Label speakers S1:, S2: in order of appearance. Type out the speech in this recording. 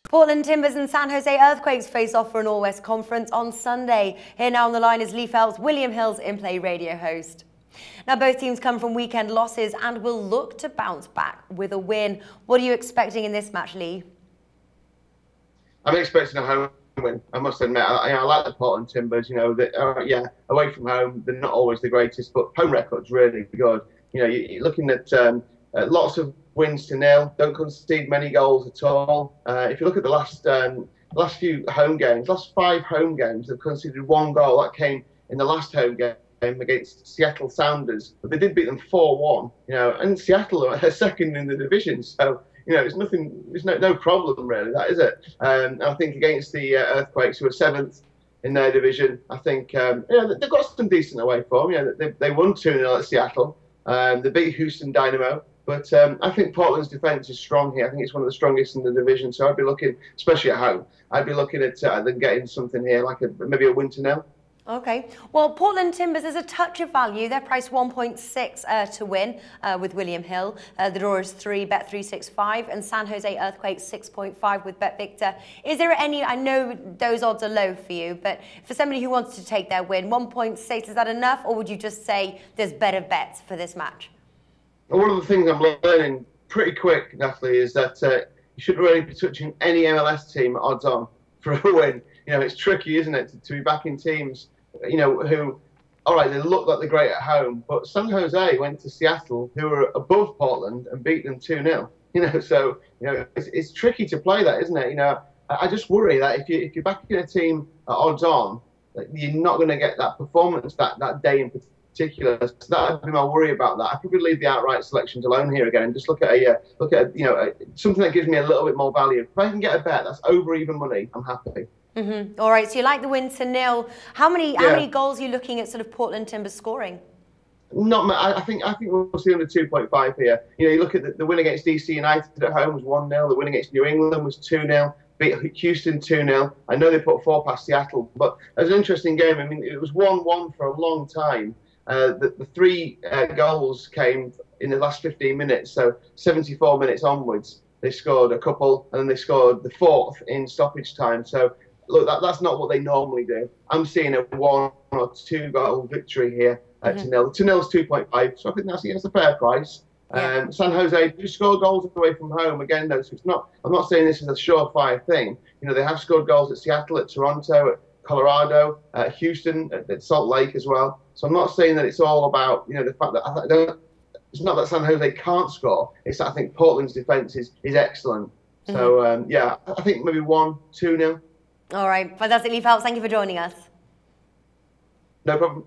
S1: Portland Timbers and San Jose Earthquakes face off for an All-West Conference on Sunday. Here now on the line is Lee Phelps, William Hill's in-play radio host. Now both teams come from weekend losses and will look to bounce back with a win. What are you expecting in this match, Lee?
S2: I'm expecting a home win, I must admit. I like the Portland Timbers. Away from home, they're not always the greatest, but home record's really good. You're looking at lots of wins to nil, don't concede many goals at all. If you look at the last few home games, last 5 home games, they've conceded 1 goal. That came in the last home game against Seattle Sounders, but they did beat them 4-1. And Seattle are second in the division, so it's nothing. There's no problem really. That is it. And I think against the Earthquakes, who are 7th in their division, I think they've got some decent away form. They won 2-0 at Seattle. They beat Houston Dynamo. But I think Portland's defence is strong here. I think it's one of the strongest in the division. So I'd be looking, especially at home, I'd be looking at them getting something here, like maybe a win to nil.
S1: Okay. Well, Portland Timbers is a touch of value. They're priced 1.6 to win with William Hill. The draw is 3, bet 365, and San Jose Earthquakes 6.5 with Bet Victor. Is there any? I know those odds are low for you, but for somebody who wants to take their win, 1.6, is that enough, or would you just say there's better bets for this match?
S2: One of the things I'm learning pretty quick, Natalie, is that you shouldn't really be touching any MLS team odds on for a win. It's tricky, isn't it, to be backing teams, who, all right, they look like they're great at home, but San Jose went to Seattle, who were above Portland, and beat them 2-0. So it's tricky to play that, isn't it? I just worry that if you're backing a team at odds on, that you're not going to get that performance that day in particular. So that would be my worry about that. I'd probably leave the outright selections alone here again and just look at something that gives me a little bit more value. If I can get a bet that's over even money, I'm happy.
S1: All right, so you like the win to nil. How many goals are you looking at sort of Portland Timbers scoring?
S2: Not. I think we'll see under 2.5 here. You look at the win against DC United at home was 1-0. The win against New England was 2-0. Beat Houston 2-0. I know they put 4 past Seattle, but it was an interesting game. I mean, it was 1-1 for a long time. The 3 goals came in the last 15 minutes, so 74 minutes onwards, they scored a couple, and then they scored the 4th in stoppage time. So, look, that's not what they normally do. I'm seeing a 1 or 2 goal victory here at 2-0. 2-0 is 2.5, so I think that's a fair price. San Jose do score goals away from home again, though, so it's not. I'm not saying this is a surefire thing. They have scored goals at Seattle, at Toronto, at Colorado, Houston, at Salt Lake as well. So I'm not saying that it's all about the fact that it's not that San Jose can't score. It's that I think Portland's defence is excellent. So I think maybe 1-2-0.
S1: All right, fantastic, Lee Phelps. Thank you for joining us.
S2: No problem.